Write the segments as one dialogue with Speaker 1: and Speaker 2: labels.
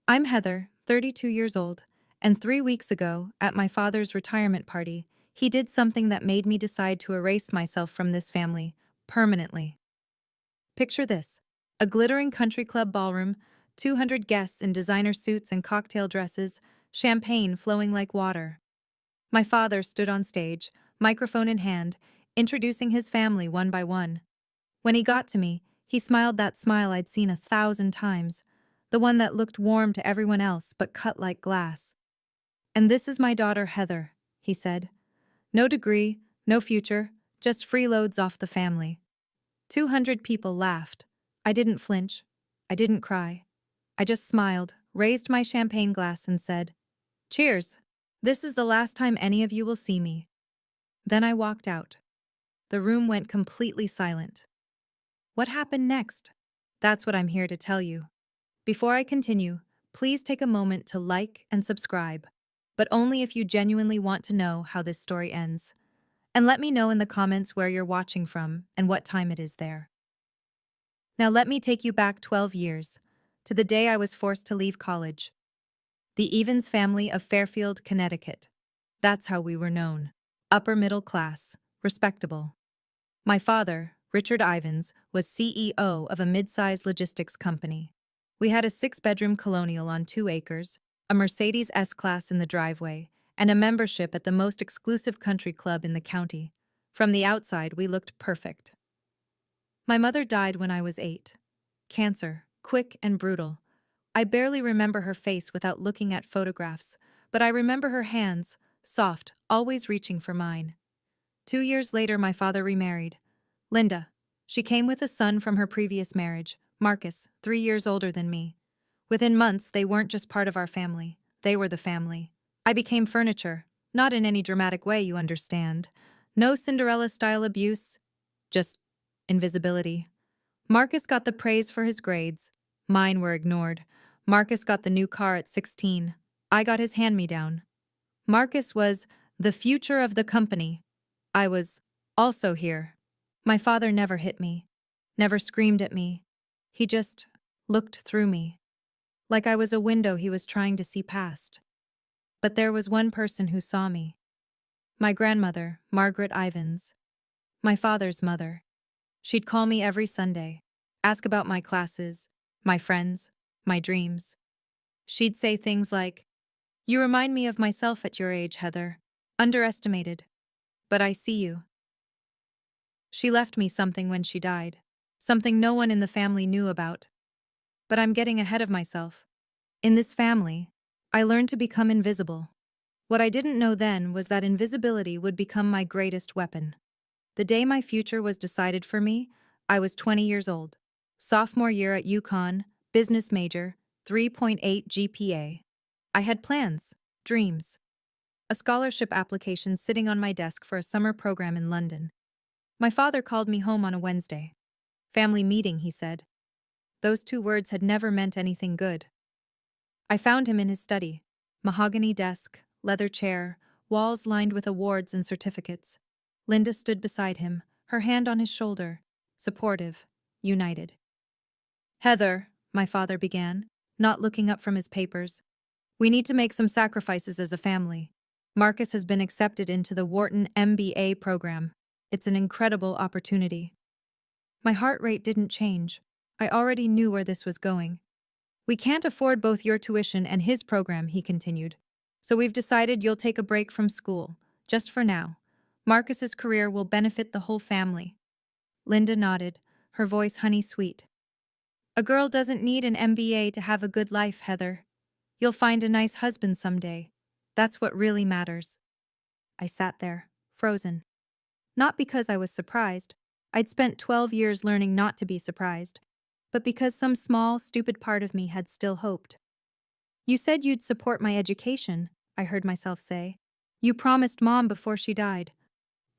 Speaker 1: I'm Heather, 32 years old, and 3 weeks ago, at my father's retirement party, he did something that made me decide to erase myself from this family, permanently. Picture this: a glittering country club ballroom, 200 guests in designer suits and cocktail dresses, champagne flowing like water. My father stood on stage, microphone in hand, introducing his family one by one. When he got to me, he smiled that smile I'd seen 1,000 times, the one that looked warm to everyone else but cut like glass. "And this is my daughter Heather," he said. "No degree, no future, just freeloads off the family." 200 people laughed. I didn't flinch. I didn't cry. I just smiled, raised my champagne glass and said, "Cheers. This is the last time any of you will see me." Then I walked out. The room went completely silent. What happened next? That's what I'm here to tell you. Before I continue, please take a moment to like and subscribe, but only if you genuinely want to know how this story ends. And let me know in the comments where you're watching from and what time it is there. Now let me take you back 12 years, to the day I was forced to leave college. The Evans family of Fairfield, Connecticut. That's how we were known. Upper middle class, respectable. My father, Richard Ivans, was CEO of a mid-sized logistics company. We had a 6-bedroom colonial on 2 acres, a Mercedes S-Class in the driveway, and a membership at the most exclusive country club in the county. From the outside, we looked perfect. My mother died when I was 8. Cancer, quick and brutal. I barely remember her face without looking at photographs, but I remember her hands, soft, always reaching for mine. 2 years later, my father remarried. Linda. She came with a son from her previous marriage, Marcus, 3 years older than me. Within months, they weren't just part of our family. They were the family. I became furniture. Not in any dramatic way, you understand. No Cinderella-style abuse. Just invisibility. Marcus got the praise for his grades. Mine were ignored. Marcus got the new car at 16. I got his hand-me-down. Marcus was the future of the company. I was also here. My father never hit me, never screamed at me. He just looked through me, like I was a window he was trying to see past. But there was one person who saw me. My grandmother, Margaret Ivans. My father's mother. She'd call me every Sunday, ask about my classes, my friends, my dreams. She'd say things like, "You remind me of myself at your age, Heather. Underestimated. But I see you." She left me something when she died, something no one in the family knew about. But I'm getting ahead of myself. In this family, I learned to become invisible. What I didn't know then was that invisibility would become my greatest weapon. The day my future was decided for me, I was 20 years old. Sophomore year at UConn, business major, 3.8 GPA. I had plans, dreams. A scholarship application sitting on my desk for a summer program in London. My father called me home on a Wednesday. "Family meeting," he said. Those 2 words had never meant anything good. I found him in his study. Mahogany desk, leather chair, walls lined with awards and certificates. Linda stood beside him, her hand on his shoulder, supportive, united. "Heather," my father began, not looking up from his papers, "we need to make some sacrifices as a family. Marcus has been accepted into the Wharton MBA program. It's an incredible opportunity." My heart rate didn't change. I already knew where this was going. "We can't afford both your tuition and his program," he continued. "So we've decided you'll take a break from school, just for now. Marcus's career will benefit the whole family." Linda nodded, her voice honey-sweet. "A girl doesn't need an MBA to have a good life, Heather. You'll find a nice husband someday. That's what really matters." I sat there, frozen. Not because I was surprised. I'd spent 12 years learning not to be surprised, but because some small, stupid part of me had still hoped. "You said you'd support my education," I heard myself say. "You promised Mom before she died."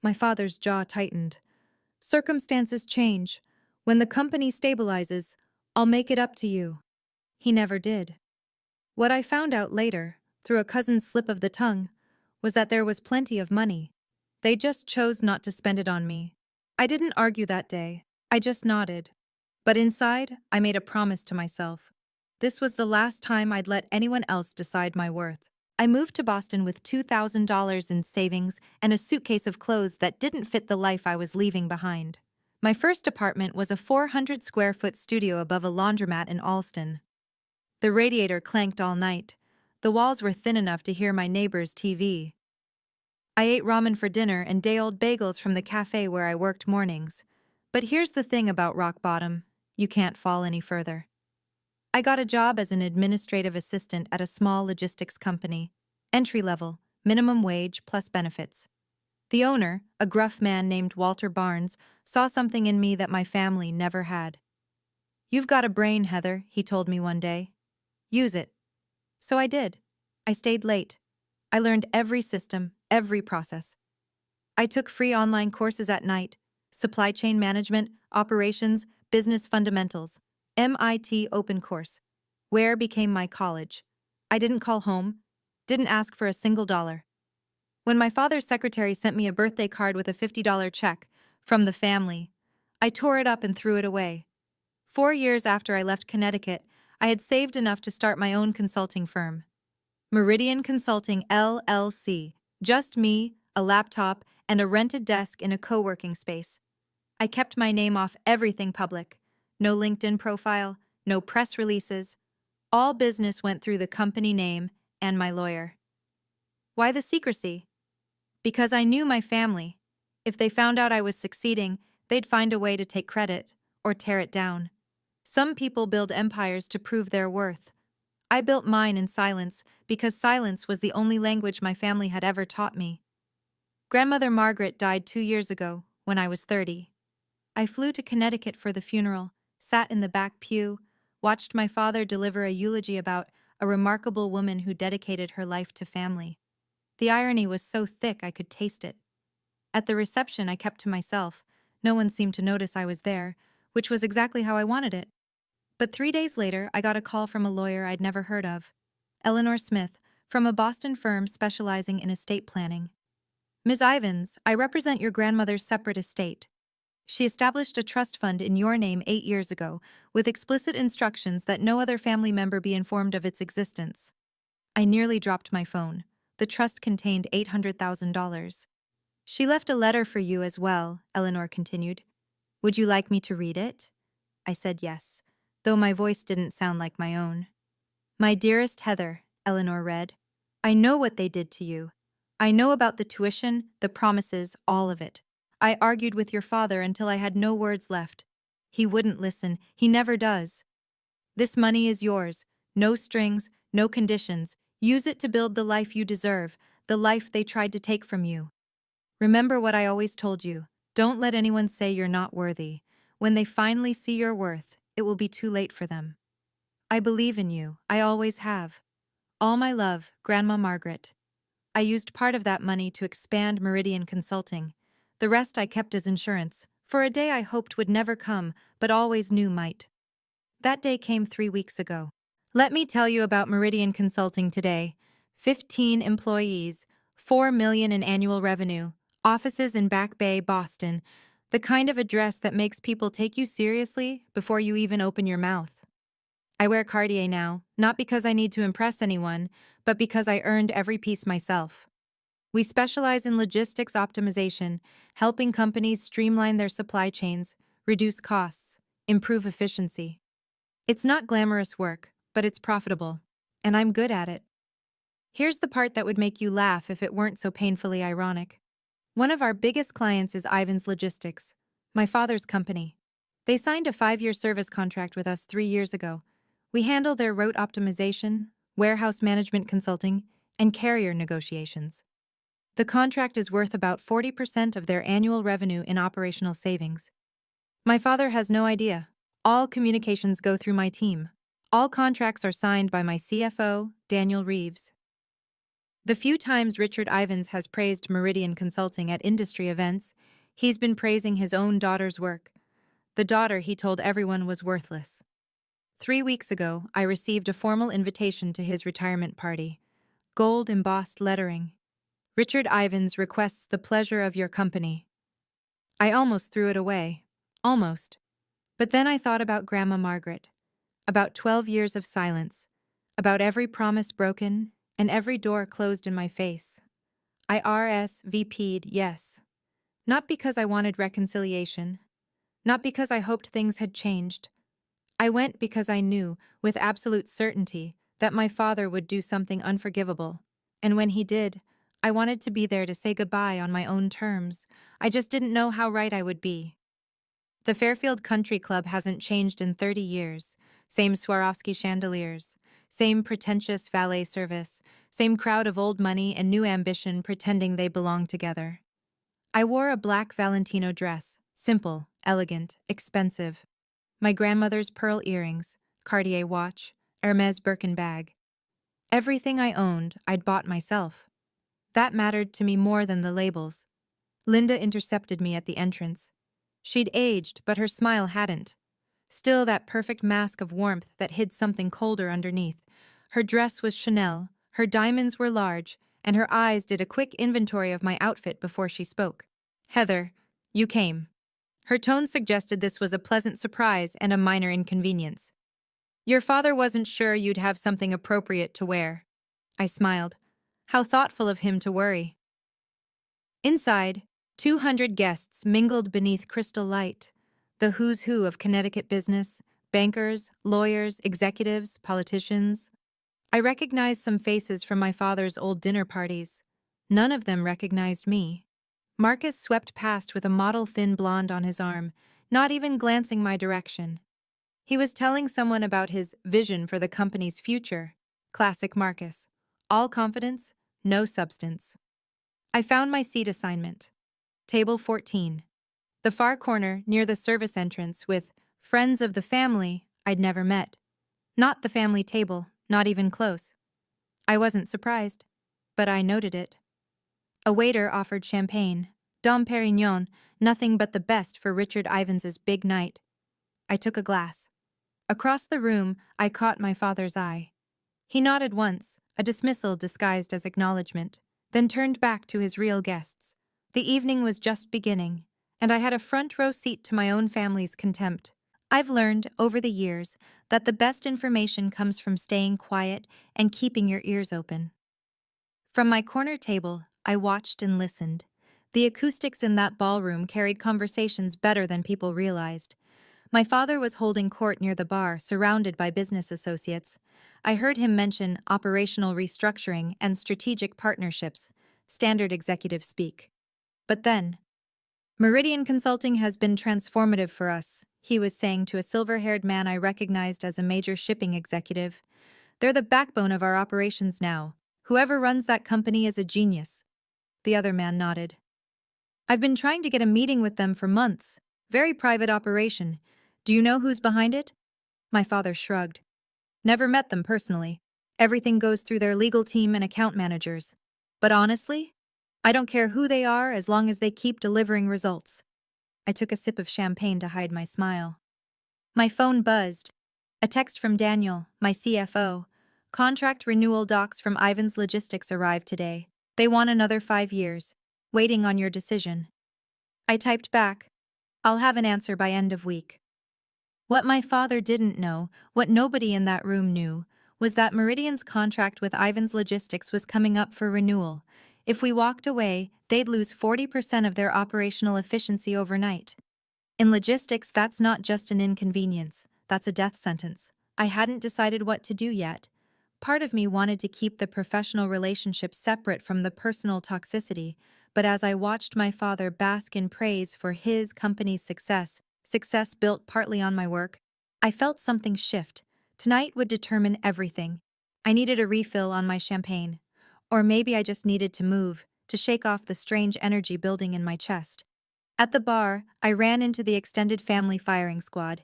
Speaker 1: My father's jaw tightened. "Circumstances change. When the company stabilizes, I'll make it up to you." He never did. What I found out later, through a cousin's slip of the tongue, was that there was plenty of money. They just chose not to spend it on me. I didn't argue that day. I just nodded. But inside, I made a promise to myself. This was the last time I'd let anyone else decide my worth. I moved to Boston with $2,000 in savings and a suitcase of clothes that didn't fit the life I was leaving behind. My first apartment was a 400 square foot studio above a laundromat in Allston. The radiator clanked all night. The walls were thin enough to hear my neighbor's TV. I ate ramen for dinner and day-old bagels from the cafe where I worked mornings. But here's the thing about rock bottom: you can't fall any further. I got a job as an administrative assistant at a small logistics company. Entry level, minimum wage plus benefits. The owner, a gruff man named Walter Barnes, saw something in me that my family never had. "You've got a brain, Heather," he told me one day. "Use it." So I did. I stayed late. I learned every system, every process. I took free online courses at night: supply chain management, operations, business fundamentals. MIT Open Course. Where became my college. I didn't call home, didn't ask for a single dollar. When my father's secretary sent me a birthday card with a $50 check from the family, I tore it up and threw it away. 4 years after I left Connecticut, I had saved enough to start my own consulting firm. Meridian Consulting, LLC. Just me, a laptop, and a rented desk in a co-working space. I kept my name off everything public. No LinkedIn profile, no press releases. All business went through the company name and my lawyer. Why the secrecy? Because I knew my family. If they found out I was succeeding, they'd find a way to take credit or tear it down. Some people build empires to prove their worth. I built mine in silence because silence was the only language my family had ever taught me. Grandmother Margaret died 2 years ago, when I was 30. I flew to Connecticut for the funeral, sat in the back pew, watched my father deliver a eulogy about a remarkable woman who dedicated her life to family. The irony was so thick I could taste it. At the reception, I kept to myself. No one seemed to notice I was there, which was exactly how I wanted it. But 3 days later, I got a call from a lawyer I'd never heard of. Eleanor Smith, from a Boston firm specializing in estate planning. "Ms. Ivins, I represent your grandmother's separate estate. She established a trust fund in your name 8 years ago, with explicit instructions that no other family member be informed of its existence." I nearly dropped my phone. The trust contained $800,000. "She left a letter for you as well," Eleanor continued. "Would you like me to read it?" I said yes, though my voice didn't sound like my own. "My dearest Heather," Eleanor read, "I know what they did to you. I know about the tuition, the promises, all of it. I argued with your father until I had no words left. He wouldn't listen. He never does. This money is yours. No strings, no conditions. Use it to build the life you deserve, the life they tried to take from you. Remember what I always told you. Don't let anyone say you're not worthy. When they finally see your worth, it will be too late for them. I believe in you. I always have. All my love, Grandma Margaret." I used part of that money to expand Meridian Consulting. The rest I kept as insurance, for a day I hoped would never come, but always knew might. That day came 3 weeks ago. Let me tell you about Meridian Consulting today. 15 employees, $4 million in annual revenue, offices in Back Bay, Boston, the kind of address that makes people take you seriously before you even open your mouth. I wear Cartier now, not because I need to impress anyone, but because I earned every piece myself. We specialize in logistics optimization, helping companies streamline their supply chains, reduce costs, improve efficiency. It's not glamorous work, but it's profitable, and I'm good at it. Here's the part that would make you laugh if it weren't so painfully ironic. One of our biggest clients is Ivan's Logistics, my father's company. They signed a 5-year service contract with us 3 years ago. We handle their route optimization, warehouse management consulting, and carrier negotiations. The contract is worth about 40% of their annual revenue in operational savings. My father has no idea. All communications go through my team. All contracts are signed by my CFO, Daniel Reeves. The few times Richard Ivins has praised Meridian Consulting at industry events, he's been praising his own daughter's work. The daughter he told everyone was worthless. 3 weeks ago, I received a formal invitation to his retirement party. Gold embossed lettering. "Richard Ivins requests the pleasure of your company." I almost threw it away. Almost. But then I thought about Grandma Margaret. about 12 years of silence, about every promise broken and every door closed in my face. I RSVP'd yes, not because I wanted reconciliation, not because I hoped things had changed. I went because I knew, with absolute certainty, that my father would do something unforgivable. And when he did, I wanted to be there to say goodbye on my own terms. I just didn't know how right I would be. The Fairfield Country Club hasn't changed in 30 years. Same Swarovski chandeliers, same pretentious valet service, same crowd of old money and new ambition pretending they belong together. I wore a black Valentino dress, simple, elegant, expensive. My grandmother's pearl earrings, Cartier watch, Hermes Birkin bag. Everything I owned, I'd bought myself. That mattered to me more than the labels. Linda intercepted me at the entrance. She'd aged, but her smile hadn't. Still that perfect mask of warmth that hid something colder underneath. Her dress was Chanel, her diamonds were large, and her eyes did a quick inventory of my outfit before she spoke. "Heather, you came." Her tone suggested this was a pleasant surprise and a minor inconvenience. "Your father wasn't sure you'd have something appropriate to wear." I smiled. How thoughtful of him to worry. Inside, 200 guests mingled beneath crystal light. The who's who of Connecticut business, bankers, lawyers, executives, politicians. I recognized some faces from my father's old dinner parties. None of them recognized me. Marcus swept past with a model thin blonde on his arm, not even glancing my direction. He was telling someone about his vision for the company's future. Classic Marcus. All confidence, no substance. I found my seat assignment. Table 14. The far corner near the service entrance with friends of the family I'd never met. Not the family table, not even close. I wasn't surprised, but I noted it. A waiter offered champagne, Dom Perignon, nothing but the best for Richard Ivans's big night. I took a glass. Across the room, I caught my father's eye. He nodded once, a dismissal disguised as acknowledgement, then turned back to his real guests. The evening was just beginning, and I had a front row seat to my own family's contempt. I've learned, over the years, that the best information comes from staying quiet and keeping your ears open. From my corner table, I watched and listened. The acoustics in that ballroom carried conversations better than people realized. My father was holding court near the bar, surrounded by business associates. I heard him mention operational restructuring and strategic partnerships, standard executive speak. But then, "Meridian Consulting has been transformative for us," he was saying to a silver-haired man I recognized as a major shipping executive. "They're the backbone of our operations now. Whoever runs that company is a genius." The other man nodded. "I've been trying to get a meeting with them for months. Very private operation. Do you know who's behind it?" My father shrugged. "Never met them personally. Everything goes through their legal team and account managers. But honestly, I don't care who they are as long as they keep delivering results." I took a sip of champagne to hide my smile. My phone buzzed. A text from Daniel, my CFO. "Contract renewal docs from Ivan's Logistics arrived today. They want another 5 years. Waiting on your decision." I typed back, "I'll have an answer by end of week." What my father didn't know, what nobody in that room knew, was that Meridian's contract with Ivan's Logistics was coming up for renewal. If we walked away, they'd lose 40% of their operational efficiency overnight. In logistics, that's not just an inconvenience, that's a death sentence. I hadn't decided what to do yet. Part of me wanted to keep the professional relationship separate from the personal toxicity, but as I watched my father bask in praise for his company's success built partly on my work, I felt something shift. Tonight would determine everything. I needed a refill on my champagne. Or maybe I just needed to move, to shake off the strange energy building in my chest. At the bar, I ran into the extended family firing squad.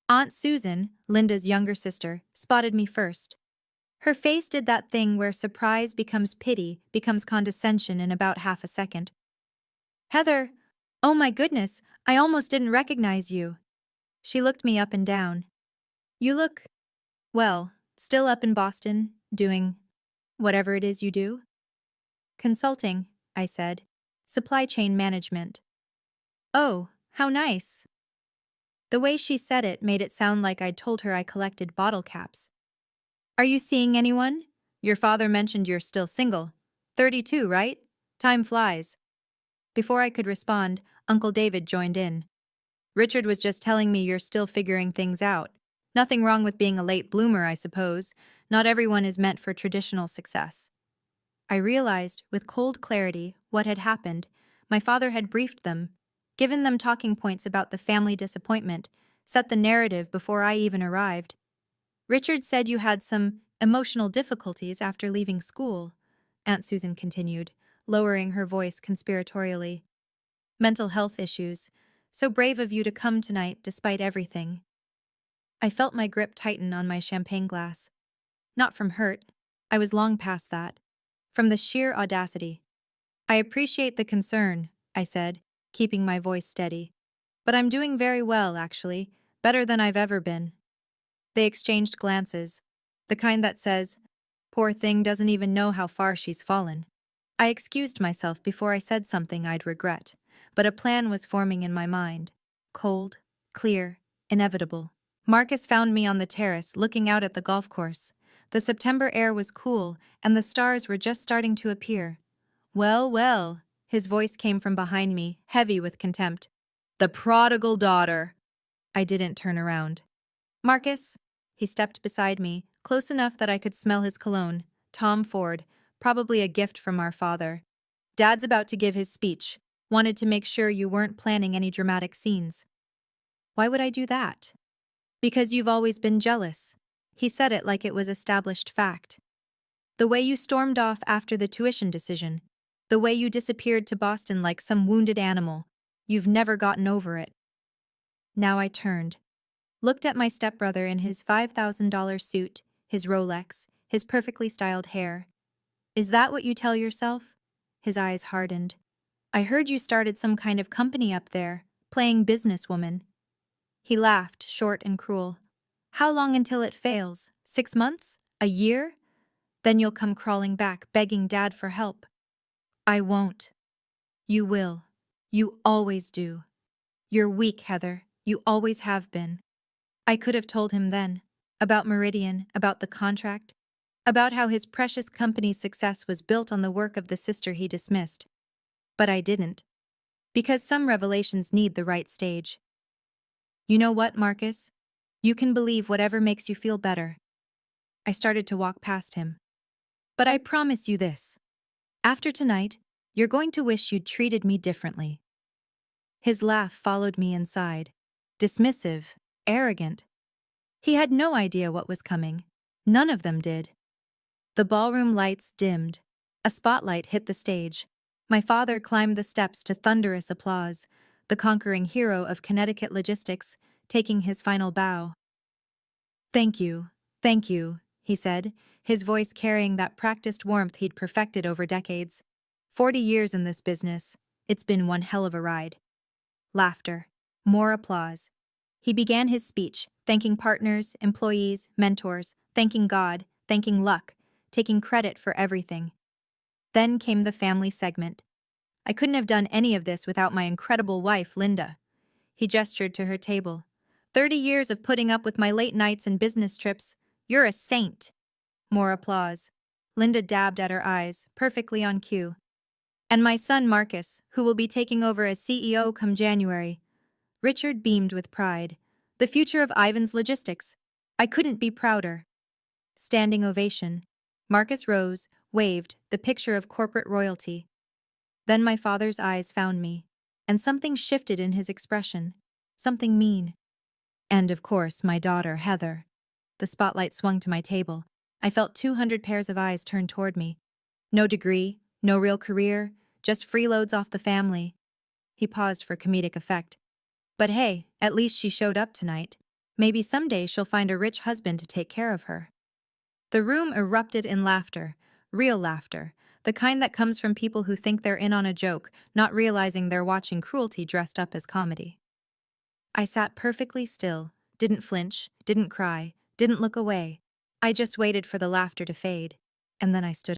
Speaker 1: Aunt Susan, Linda's younger sister, spotted me first. Her face did that thing where surprise becomes pity, becomes condescension in about half a second. "Heather, oh my goodness, I almost didn't recognize you." She looked me up and down. "You look, well, still up in Boston, doing whatever it is you do?" "Consulting," I said. "Supply chain management." "Oh, how nice." The way she said it made it sound like I'd told her I collected bottle caps. Are you seeing anyone? Your father mentioned you're still single. 32, right? Time flies. Before I could respond, Uncle David joined in. Richard was just telling me you're still figuring things out. Nothing wrong with being a late bloomer, I suppose. Not everyone is meant for traditional success. I realized, with cold clarity, what had happened. My father had briefed them, given them talking points about the family disappointment, set the narrative before I even arrived. Richard said you had some emotional difficulties after leaving school, Aunt Susan continued, lowering her voice conspiratorially. Mental health issues. So brave of you to come tonight despite everything. I felt my grip tighten on my champagne glass. Not from hurt. I was long past that. From the sheer audacity. I appreciate the concern, I said, keeping my voice steady. But I'm doing very well, actually. Better than I've ever been. They exchanged glances. The kind that says, poor thing doesn't even know how far she's fallen. I excused myself before I said something I'd regret, but a plan was forming in my mind. Cold, clear, inevitable. Marcus found me on the terrace, looking out at the golf course. The September air was cool, and the stars were just starting to appear. Well, well, his voice came from behind me, heavy with contempt. The prodigal daughter. I didn't turn around. Marcus? He stepped beside me, close enough that I could smell his cologne. Tom Ford, probably a gift from our father. Dad's about to give his speech. Wanted to make sure you weren't planning any dramatic scenes. Why would I do that? Because you've always been jealous. He said it like it was established fact. The way you stormed off after the tuition decision. The way you disappeared to Boston like some wounded animal. You've never gotten over it. Now I turned. Looked at my stepbrother in his $5,000 suit, his Rolex, his perfectly styled hair. Is that what you tell yourself? His eyes hardened. I heard you started some kind of company up there, playing businesswoman. He laughed, short and cruel. How long until it fails? 6 months? A year? Then you'll come crawling back, begging Dad for help. I won't. You will. You always do. You're weak, Heather. You always have been. I could have told him then. About Meridian, about the contract, about how his precious company's success was built on the work of the sister he dismissed. But I didn't. Because some revelations need the right stage. You know what, Marcus? You can believe whatever makes you feel better. I started to walk past him. But I promise you this. After tonight, you're going to wish you'd treated me differently. His laugh followed me inside. Dismissive, arrogant. He had no idea what was coming. None of them did. The ballroom lights dimmed. A spotlight hit the stage. My father climbed the steps to thunderous applause, the conquering hero of Connecticut logistics, taking his final bow. Thank you, he said, his voice carrying that practiced warmth he'd perfected over decades. 40 years in this business. It's been one hell of a ride. Laughter. More applause. He began his speech, thanking partners, employees, mentors, thanking God, thanking luck, taking credit for everything. Then came the family segment. I couldn't have done any of this without my incredible wife, Linda. He gestured to her table. 30 years of putting up with my late nights and business trips. You're a saint. More applause. Linda dabbed at her eyes, perfectly on cue. And my son Marcus, who will be taking over as CEO come January. Richard beamed with pride. The future of Ivan's logistics. I couldn't be prouder. Standing ovation. Marcus rose, waved, the picture of corporate royalty. Then my father's eyes found me, and something shifted in his expression. Something mean. And of course, my daughter, Heather. The spotlight swung to my table. I felt 200 pairs of eyes turned toward me. No degree, no real career, just freeloads off the family. He paused for comedic effect. But hey, at least she showed up tonight. Maybe someday she'll find a rich husband to take care of her. The room erupted in laughter, real laughter, the kind that comes from people who think they're in on a joke, not realizing they're watching cruelty dressed up as comedy. I sat perfectly still, didn't flinch, didn't cry, didn't look away. I just waited for the laughter to fade, and then I stood